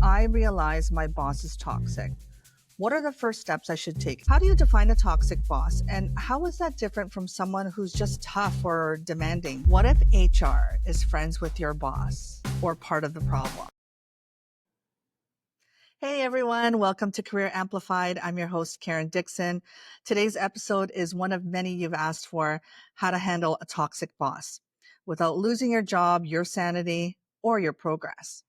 I realize my boss is toxic, what are the first steps I should take? How do you define a toxic boss? And how is that different from someone who's just tough or demanding? What if HR is friends with your boss or part of the problem? Hey everyone, welcome to Career Amplified. I'm your host, Karen Dixon. Today's episode is one of many you've asked for: how to handle a toxic boss without losing your job, your sanity, or your progress.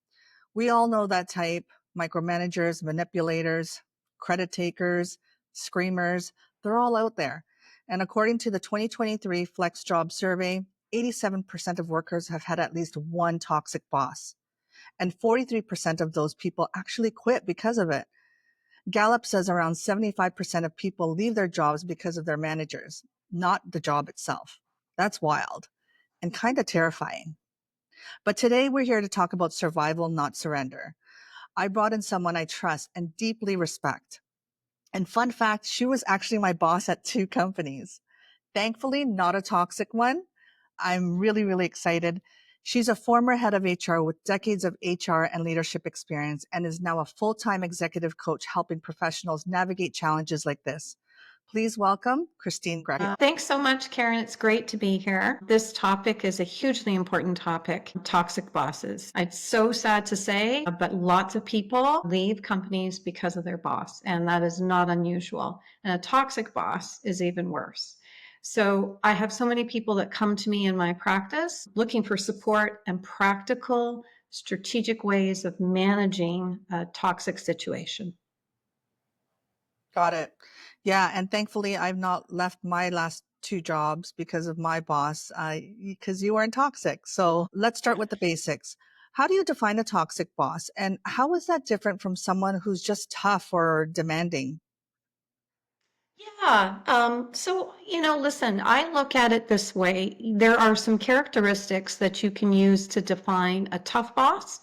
We all know that type: micromanagers, manipulators, credit takers, screamers. They're all out there. And according to the 2023 Flex Job Survey, 87% of workers have had at least one toxic boss. And 43% of those people actually quit because of it. Gallup says around 75% of people leave their jobs because of their managers, not the job itself. That's wild and kind of terrifying. But today we're here to talk about survival, not surrender. I brought in someone I trust and deeply respect. And fun fact, she was actually my boss at 2 companies. Thankfully, not a toxic one. I'm really, really excited. She's a former head of HR with decades of HR and leadership experience and is now a full-time executive coach helping professionals navigate challenges like this. Please welcome Christine Greco. Thanks so much, Karen. It's great to be here. This topic is a hugely important topic: toxic bosses. It's so sad to say, but lots of people leave companies because of their boss, and that is not unusual. And a toxic boss is even worse. So I have so many people that come to me in my practice looking for support and practical, strategic ways of managing a toxic situation. Got it. Yeah. And thankfully, I've not left my last 2 jobs because of my boss, because you weren't toxic. So let's start with the basics. How do you define a toxic boss? And how is that different from someone who's just tough or demanding? Yeah. Listen, I look at it this way. There are some characteristics that you can use to define a tough boss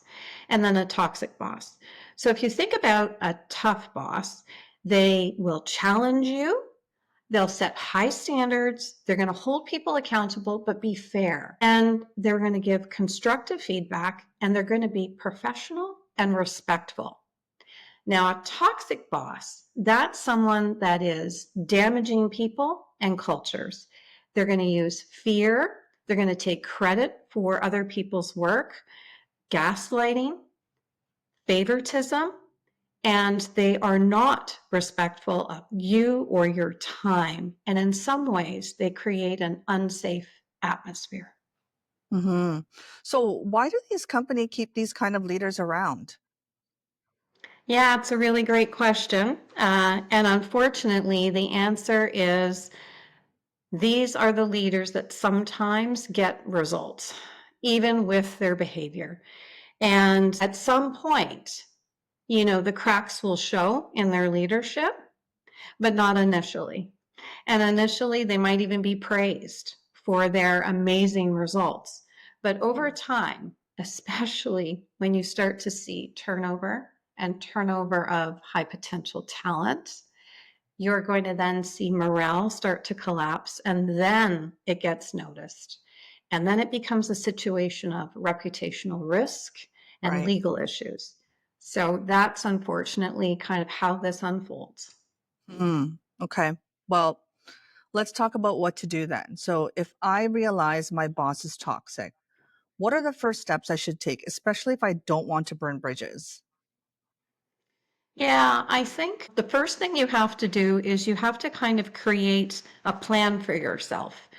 and then a toxic boss. So if you think about a tough boss, they will challenge you. They'll set high standards. They're going to hold people accountable, but be fair. And they're going to give constructive feedback, and they're going to be professional and respectful. Now, a toxic boss, that's someone that is damaging people and cultures. They're going to use fear. They're going to take credit for other people's work, gaslighting, favoritism, and they are not respectful of you or your time. And in some ways, they create an unsafe atmosphere. Hmm. So why do these companies keep these kind of leaders around? Yeah, it's a really great question. And unfortunately, the answer is these are the leaders that sometimes get results, even with their behavior. And at some point, the cracks will show in their leadership, but not initially. And initially, they might even be praised for their amazing results. But over time, especially when you start to see turnover and turnover of high potential talent, you're going to then see morale start to collapse, and then it gets noticed. And then it becomes a situation of reputational risk and Right. legal issues. So that's unfortunately kind of how this unfolds. Okay. Well, let's talk about what to do then. So if I realize my boss is toxic, what are the first steps I should take, especially if I don't want to burn bridges? Yeah, I think the first thing you have to do is you have to kind of create a plan for yourself.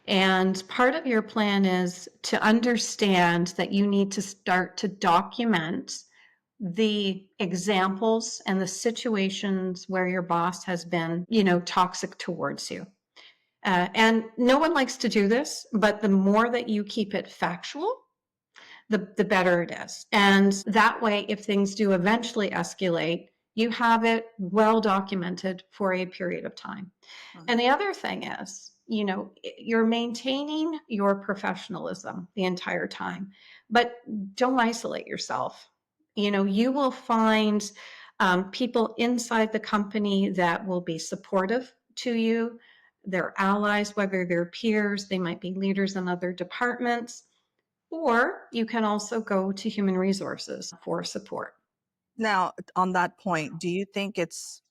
And part of your plan is to understand that you need to start to document the examples and the situations where your boss has been, toxic towards you. And no one likes to do this, but the more that you keep it factual, the better it is. And that way, if things do eventually escalate, you have it well documented for a period of time. And the other thing is, you're maintaining your professionalism the entire time, but don't isolate yourself. You will find people inside the company that will be supportive to you. They're allies, whether they're peers, they might be leaders in other departments, or you can also go to human resources for support. Now, on that point, do you think it's,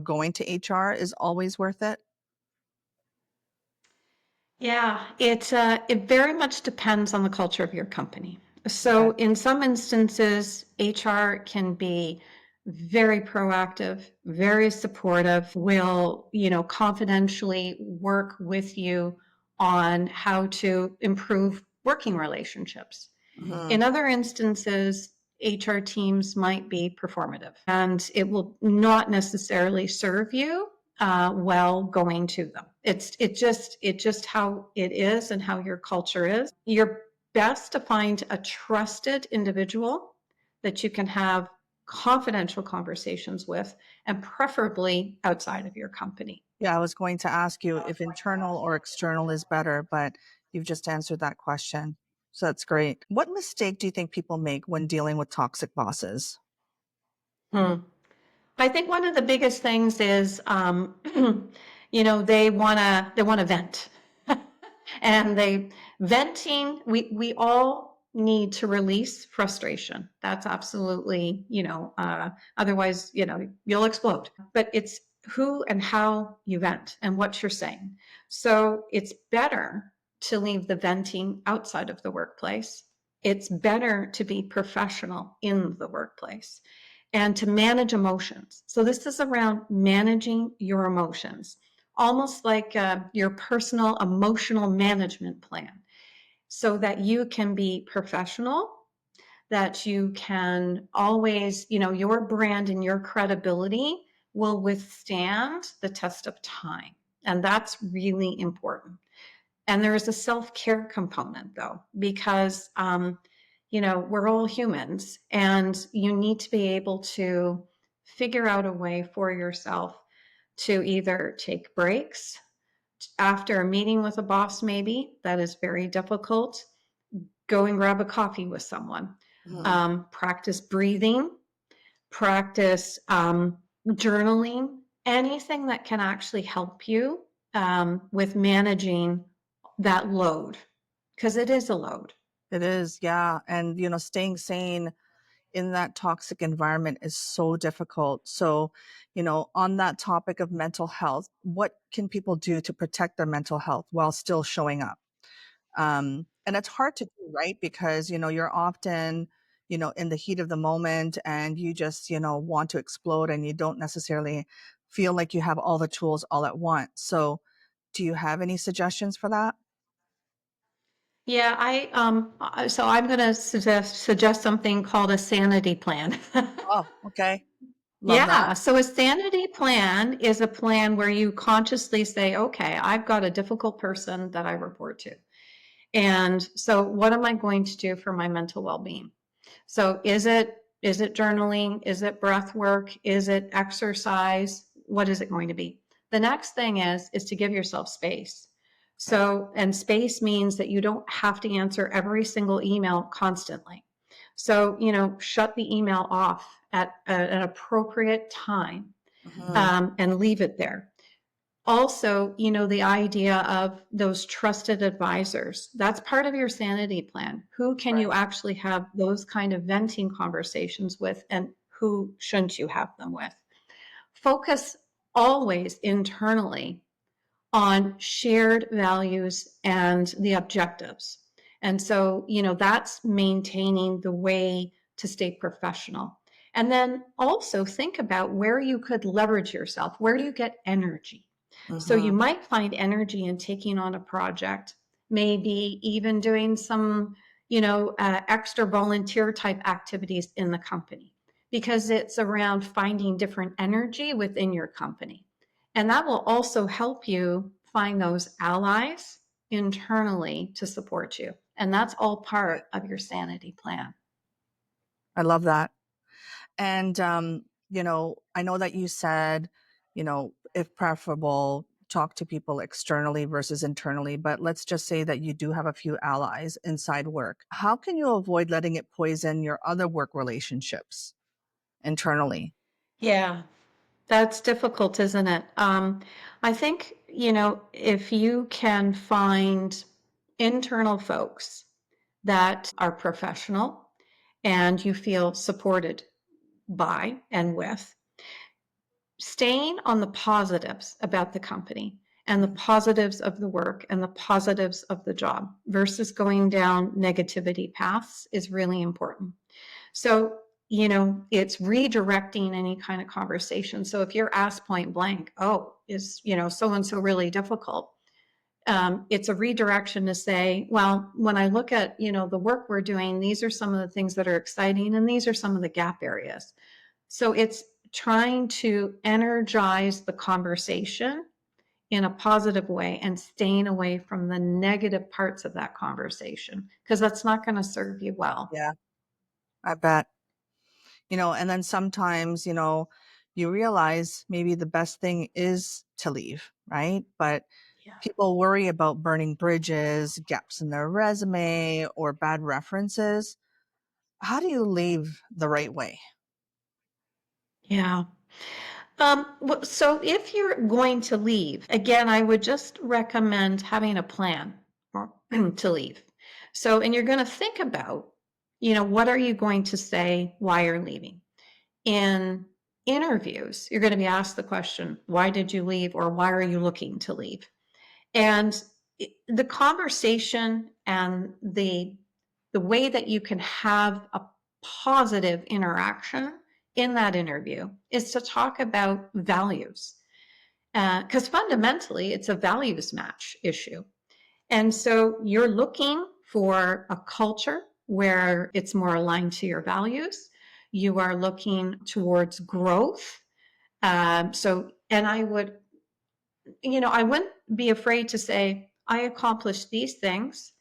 going to HR is always worth it? Yeah, it very much depends on the culture of your company. Okay. So in some instances, HR can be very proactive, very supportive, will, confidentially work with you on how to improve working relationships. Mhm. In other instances, HR teams might be performative and it will not necessarily serve you well going to them. It's just how it is and how your culture is. You're best to find a trusted individual that you can have confidential conversations with, and preferably outside of your company. Yeah, I was going to ask you if internal or external is better, but you've just answered that question. So that's great. What mistake do you think people make when dealing with toxic bosses? Hmm. I think one of the biggest things is, they wanna vent, and they venting. We all need to release frustration. That's absolutely, otherwise, you'll explode. But it's who and how you vent and what you're saying. So it's better to leave the venting outside of the workplace. It's better to be professional in the workplace and to manage emotions. So this is around managing your emotions, almost like your personal emotional management plan, so that you can be professional, that you can always, your brand and your credibility will withstand the test of time. And that's really important. And there is a self-care component though, because we're all humans and you need to be able to figure out a way for yourself to either take breaks after a meeting with a boss. Maybe that is very difficult. Go and grab a coffee with someone. Mhm. Practice breathing, practice journaling, anything that can actually help you with managing that load, because it is a load. It is, yeah. And, staying sane in that toxic environment is so difficult. So, on that topic of mental health, what can people do to protect their mental health while still showing up? And it's hard to do, right? Because, you're often, in the heat of the moment and you just, want to explode and you don't necessarily feel like you have all the tools all at once. So, do you have any suggestions for that? Yeah, so I'm going to suggest something called a sanity plan. Oh, okay. Love that. Yeah, so a sanity plan is a plan where you consciously say, okay, I've got a difficult person that I report to. And so what am I going to do for my mental well-being? So is it journaling? Is it breath work? Is it exercise? What is it going to be? The next thing is to give yourself space. Okay. So, and space means that you don't have to answer every single email constantly. So, shut the email off at an appropriate time, Mhm. and leave it there. Also, the idea of those trusted advisors, that's part of your sanity plan. Who can you Right. actually have those kind of venting conversations with, and who shouldn't you have them with? Focus always internally on shared values and the objectives. And so, that's maintaining the way to stay professional. And then also think about where you could leverage yourself. Where do you get energy? So you Mhm. might find energy in taking on a project, maybe even doing some, extra volunteer type activities in the company, because it's around finding different energy within your company. And that will also help you find those allies internally to support you. And that's all Right. part of your sanity plan. I love that. And, I know that you said, if preferable, talk to people externally versus internally, but let's just say that you do have a few allies inside work. How can you avoid letting it poison your other work relationships internally? Yeah, that's difficult, isn't it? I think, if you can find internal folks that are professional and you feel supported by and with, staying on the positives about the company and the Mhm. positives of the work and the positives of the job versus going down negativity paths is really important. So, it's redirecting any kind of conversation. So if you're asked point blank, oh, is, so and so really difficult? It's a redirection to say, well, when I look at, the work we're doing, these are some of the things that are exciting and these are some of the gap areas. So it's trying to energize the conversation in a positive way and staying away from the negative parts of that conversation because that's not going to serve you well. Yeah, I bet. And then sometimes, you realize maybe the best thing is to leave, right? But Yeah. people worry about burning bridges, gaps in their resume, or bad references. How do you leave the right way? Yeah. So if you're going to leave, again, I would just recommend having a plan or to leave. So, and you're going to think about, what are you going to say while you're leaving? In interviews, you're going to be asked the question, why did you leave or why are you looking to leave? And the conversation and the way that you can have a positive interaction in that interview is to talk about values because fundamentally it's a values match issue. And so you're looking for a culture where it's more aligned to your values. You are looking towards growth. And I wouldn't be afraid to say, I accomplished these things.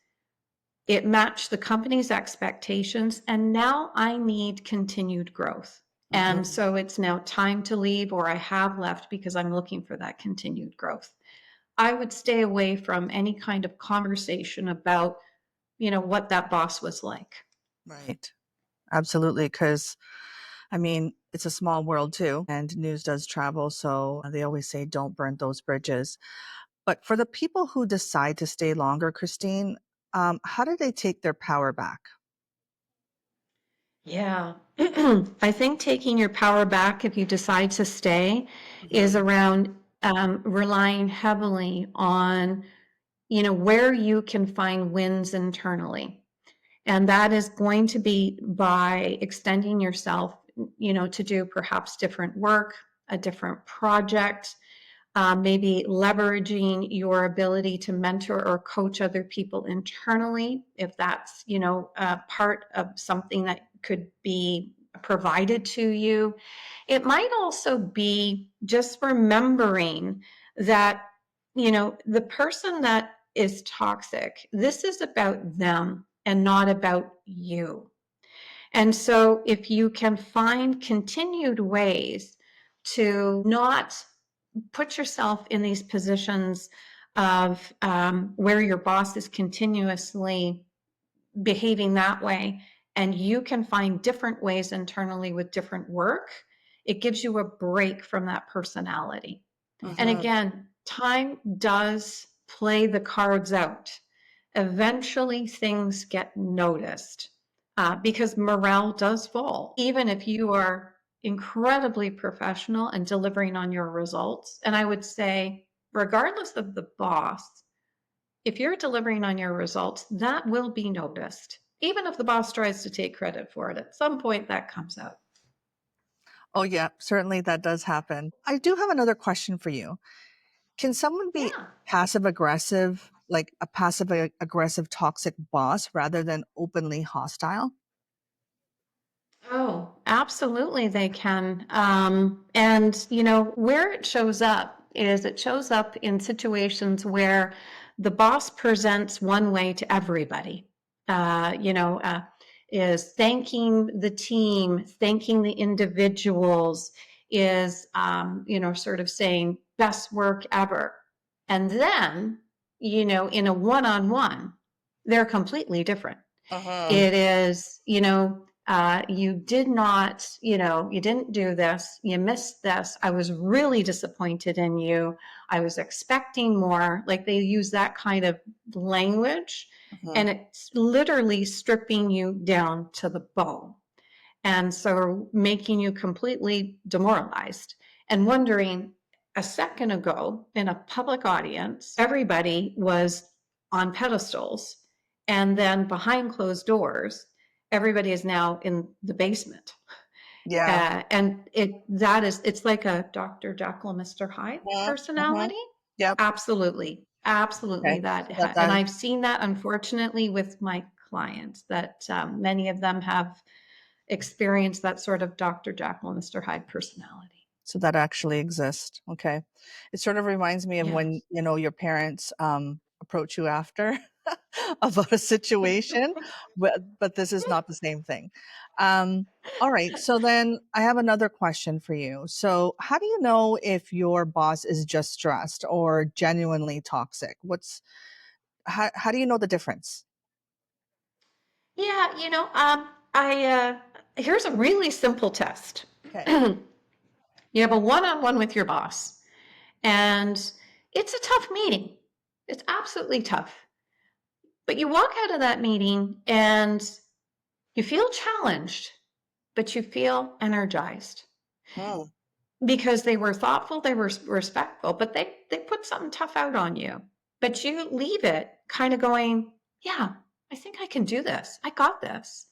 It matched the company's expectations, and now I need continued growth. And Hmm. so it's now time to leave, or I have left because I'm looking for that continued growth. I would stay away from any kind of conversation about, what that boss was like. Right. Absolutely. Because, I mean, it's a small world too, and news does travel. So they always say, don't burn those bridges. But for the people who decide to stay longer, Christine, how do they take their power back? Yeah. I think taking your power back if you decide to stay is Hmm. around relying heavily on, where you can find wins internally. And that is going to be by extending yourself, to do perhaps different work, a different project, maybe leveraging your ability to mentor or coach other people internally, if that's, part of something that could be provided to you. It might also be just remembering that, the person that is toxic, this is about them and not about you. And so if you can find continued ways to not put yourself in these positions of where your boss is continuously behaving that way, and you can find different ways internally with different work, it gives you a break from that personality. And Hmm. again, time does play the cards out. Eventually, things get noticed because morale does fall, even if you are incredibly professional and delivering on your results. And I would say, regardless of the boss, if you're delivering on your results, that will be noticed. Even if the boss tries to take credit for it, at some point that comes out. Oh, yeah, certainly that does happen. I do have another question for you. Can someone be Yeah. passive aggressive, like a passive aggressive toxic boss rather than openly hostile? Oh, absolutely, they can. And, where it shows up is it shows up in situations where the boss presents one way to everybody. Uh, you know, uh, is thanking the team, thanking the individuals, is, sort of saying best work ever. And then, in a one on one, they're completely different. Uh-huh. It is, you did not, you didn't do this, you missed this. I was really disappointed in you. I was expecting more. Like they use that kind of language, Uh-huh. and it's literally stripping you down to the bone. And so making you completely demoralized and wondering a second ago in a public audience, everybody was on pedestals. And then behind closed doors, everybody is now in the basement. Yeah. It's like a Dr. Jekyll and Mr. Hyde Mhm, mhm. personality. Yep. Absolutely. Absolutely. Okay. So And that I've seen that unfortunately with my clients that many of them have experienced that sort of Dr. Jekyll and Mr. Hyde personality. so that actually exists. Okay. It sort of reminds me of when, Yes. your parents, approach you after about a situation, but this is not the same thing. Um, all right. So then I have another question for you. So how do you know if your boss is just stressed or genuinely toxic? How do you know the difference? Yeah, I here's a really simple test. Okay. You have a one-on-one with your boss, and it's a tough meeting. It's absolutely tough. But you walk out of that meeting and you feel challenged, but you feel energized Hmm. because they were thoughtful, they were respectful, but they put something tough out on you. But you leave it kind of going, yeah, I think I can do this. I got this.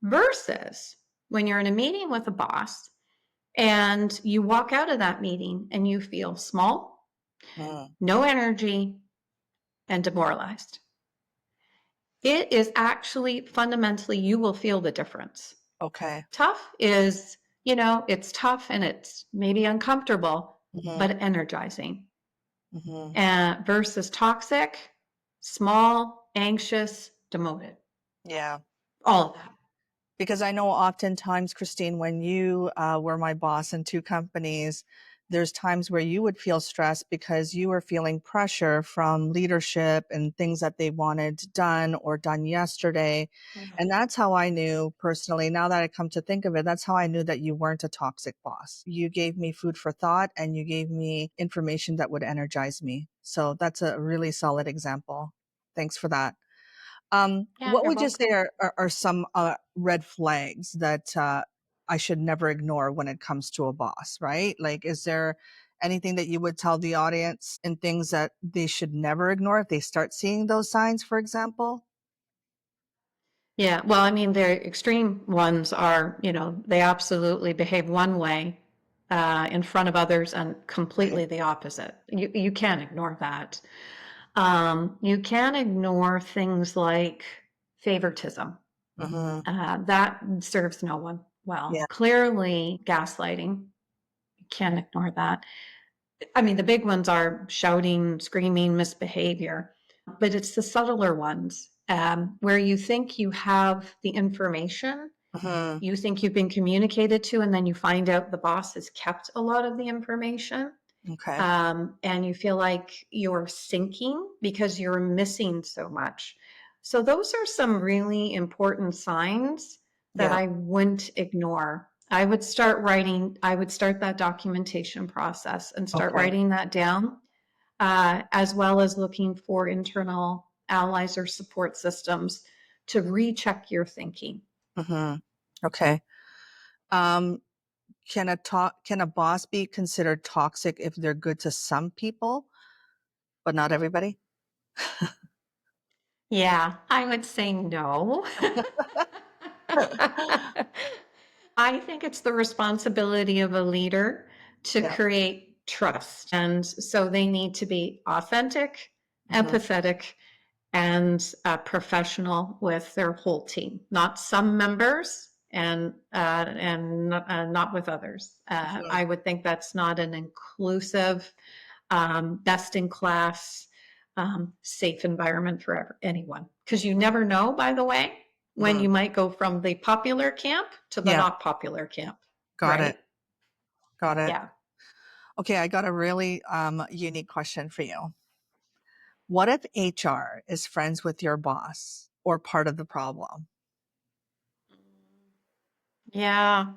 Versus when you're in a meeting with a boss and you walk out of that meeting and you feel small, Hmm. no energy, and demoralized. It is actually fundamentally, you will feel the difference. Okay. Tough is, it's tough and it's maybe uncomfortable, Hmm. but energizing. Hmm. Versus toxic, small, anxious, demoted. Yeah. All of that. Because I know oftentimes, Christine, when you were my boss in two companies, there's times where you would feel stressed because you were feeling pressure from leadership and things that they wanted done or done yesterday. And Mhm. that's how I knew personally, now that I come to think of it, that's how I knew that you weren't a toxic boss. You gave me food for thought and you gave me information that would energize me. So that's a really solid example. Thanks for that. Yeah, What you're would you say welcome. are some red flags that I should never ignore when it comes to a boss, right? Like, is there anything that you would tell the audience and things that they should never ignore if they start seeing those signs, for example? Yeah, well, I mean, the extreme ones are, they absolutely behave one way in front of others and Right. completely the opposite. You can't ignore that. You can't ignore things like favoritism. Mm-hmm. That serves no one well. Yeah. Clearly, gaslighting. You can't ignore that. I mean, the big ones are shouting, screaming, misbehavior, but it's the subtler ones where you think you have the information, Mm-hmm. you think you've been communicated to, and then you find out the boss has kept a lot of the information. Okay. And you feel like you're sinking because you're missing so much. So, those are some really important signs that Yeah. I wouldn't ignore. I would start that documentation process and start Okay. writing that down, as well as looking for internal allies or support systems to recheck your thinking. Mm-hmm. Okay. Um, can a boss be considered toxic if they're good to some people, but not everybody? Yeah, I would say no. I think it's the responsibility of a leader to Yeah. create trust. And so they need to be authentic, Mm-hmm. empathetic, and professional with their whole team, not some members and not with others. Mm-hmm. I would think that's not an inclusive, best in class, safe environment for anyone. Because you never know, by the way, when Mm-hmm. you might go from the popular camp to the Yeah. not popular camp, Got it. right? Got it. Yeah. Okay, I got a really unique question for you. What if HR is friends with your boss or part of the problem? Yeah.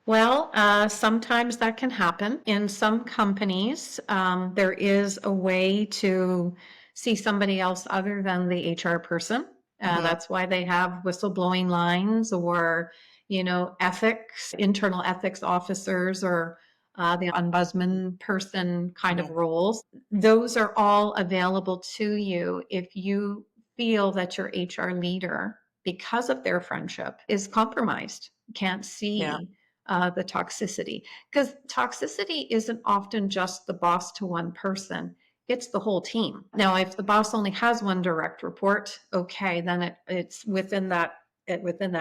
Well, sometimes that can happen. In some companies, there is a way to see somebody else other than the HR person. Hmm. That's why they have whistleblowing lines or, ethics, internal ethics officers, or the ombudsman person kind of Mhm. roles. Those are all available to you if you feel that your HR leader, because of their friendship, is compromised, can't Yeah. see the toxicity. Because toxicity isn't often just the boss to one person, it's the whole team. Now, if the boss only has one direct report, okay, then it's within that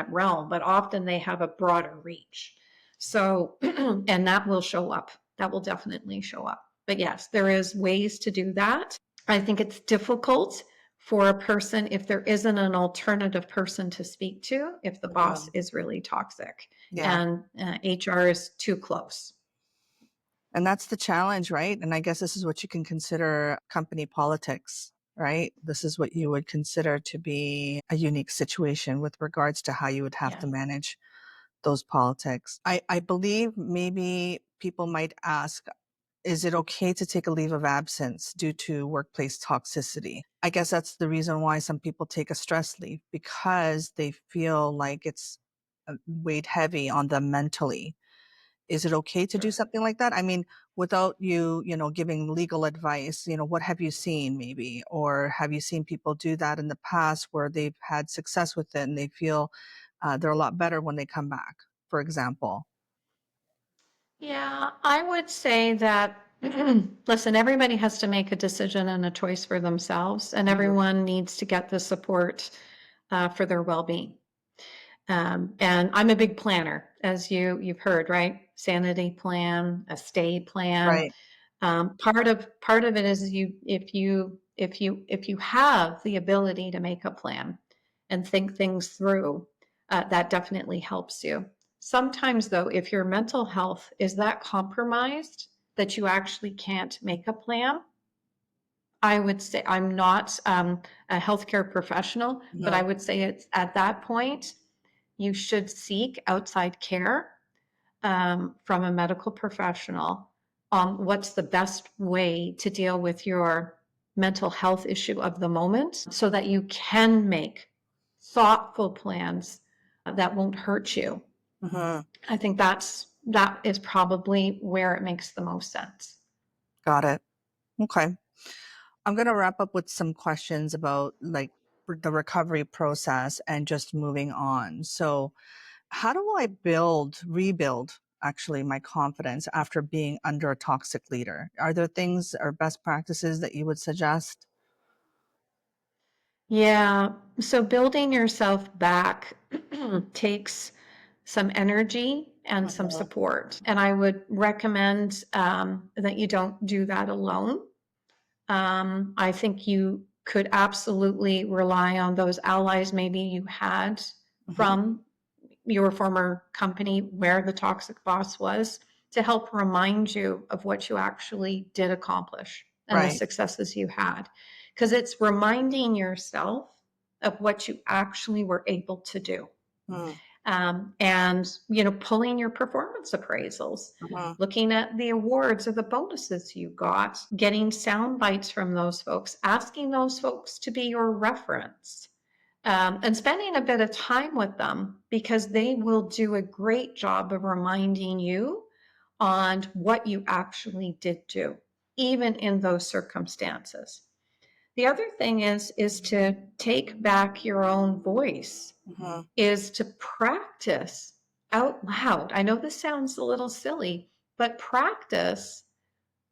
realm, but often they have a broader reach. So, and that will show up. That will definitely show up. But yes, there is ways to do that. I think it's difficult for a person if there isn't an alternative person to speak to, if the boss Mhm. is really toxic Yeah. and HR is too close. And that's the challenge, right? And I guess this is what you can consider company politics, right? This is what you would consider to be a unique situation with regards to how you would have to Yes. manage those politics. I believe maybe people might ask, is it okay to take a leave of absence due to workplace toxicity? I guess that's the reason why some people take a stress leave because they feel like it's weighed heavy on them mentally. Is it okay to do Sure. something like that? I mean, without you, giving legal advice, what have you seen maybe? Or have you seen people do that in the past where they've had success with it and they feel they're a lot better when they come back, for example? Yeah, I would say that, listen, everybody has to make a decision and a choice for themselves, and Mhm. everyone needs to get the support for their well-being. And I'm a big planner, as you've heard, right? Sanity plan, a stay plan. Right. Part of it is if you have the ability to make a plan and think things through, that definitely helps you. Sometimes, though, if your mental health is that compromised that you actually can't make a plan, I would say I'm not a healthcare professional, but I Mhm. would say it's at that point you should seek outside care from a medical professional on what's the best way to deal with your mental health issue of the moment so that you can make thoughtful plans that won't hurt you. Mhm. I think that is probably where it makes the most sense. Got it. Okay. I'm going to wrap up with some questions about like the recovery process and just moving on. So, how do I rebuild actually my confidence after being under a toxic leader? Are there things or best practices that you would suggest? Yeah. So building yourself back takes some energy and some Mhm. support. And I would recommend that you don't do that alone. I think you could absolutely rely on those allies maybe you had Mhm. from your former company where the toxic boss was to help remind you of what you actually did accomplish and the Right. successes you had. Because it's reminding yourself of what you actually were able to do. Mm. And pulling your performance appraisals, Mhm. looking at the awards or the bonuses you got, getting sound bites from those folks, asking those folks to be your reference, and spending a bit of time with them because they will do a great job of reminding you on what you actually did do, even in those circumstances. The other thing is to take back your own voice, Mhm. is to practice out loud. I know this sounds a little silly, but practice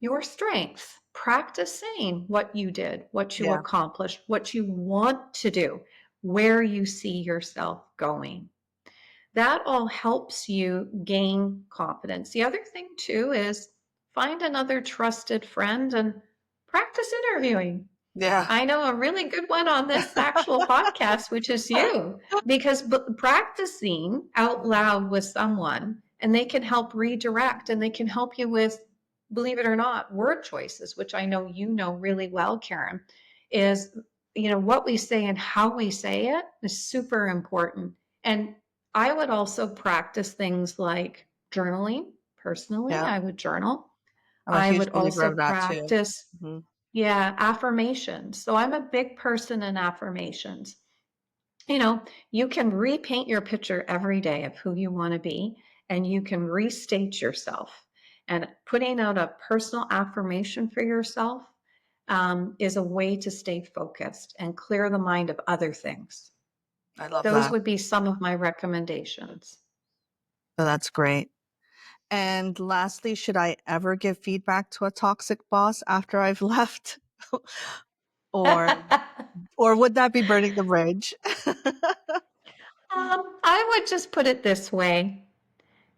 your strengths. Practice saying what you did, what you Yeah. accomplished, what you want to do, where you see yourself going. That all helps you gain confidence. The other thing, too, is find another trusted friend and practice interviewing. Yeah. I know a really good one on this actual podcast, which is you, because practicing out loud with someone and they can help redirect and they can help you with, believe it or not, word choices, which I know you know really well, Karen, is, what we say and how we say it is super important. And I would also practice things like journaling. Personally, Yeah. I would journal. I'm a I huge would believer also of that too. practice, Mhm. yeah, affirmations. So I'm a big person in affirmations. You know, you can repaint your picture every day of who you want to be, and you can restate yourself. And putting out a personal affirmation for yourself is a way to stay focused and clear the mind of other things. I love Those that. would be some of my recommendations. So that's great. And lastly, should I ever give feedback to a toxic boss after I've left? or or would that be burning the bridge? I would just put it this way.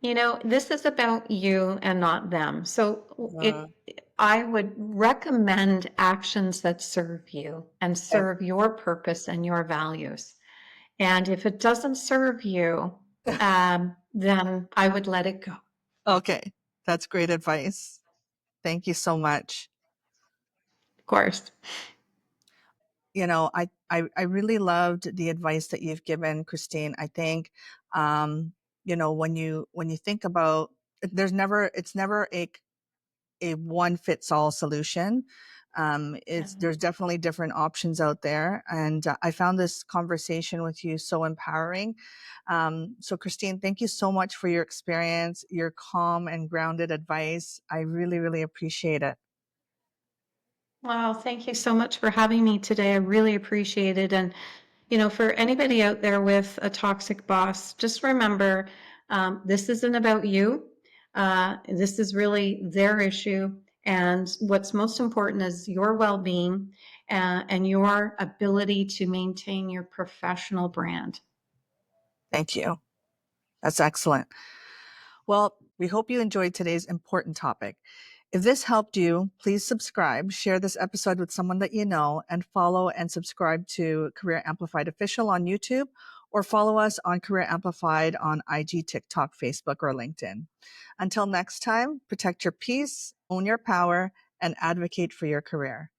You know, this is about you and not them. So Uh, I would recommend actions that serve you and okay. serve your purpose and your values. And if it doesn't serve you, then I would let it go. Of Okay. That's great advice. Thank you so much. course. I really loved the advice that you've given, Christine. I think, um, when you think about, it's never a one fits all solution. Yeah. There's definitely different options out there, and I found this conversation with you so empowering. So, Christine, thank you so much for your experience, your calm and grounded advice. I really, really appreciate it. Wow, thank you so much for having me today. I really appreciate it. And, you know, for anybody out there with a toxic boss, just remember this isn't about you. This is really their issue. And what's most important is your well being and your ability to maintain your professional brand. Thank you. That's excellent. Well, we hope you enjoyed today's important topic. If this helped you, please subscribe, share this episode with someone that you know, and follow and subscribe to Career Amplified Official on YouTube, or follow us on Career Amplified on IG, TikTok, Facebook, or LinkedIn. Until next time, protect your peace, own your power, and advocate for your career.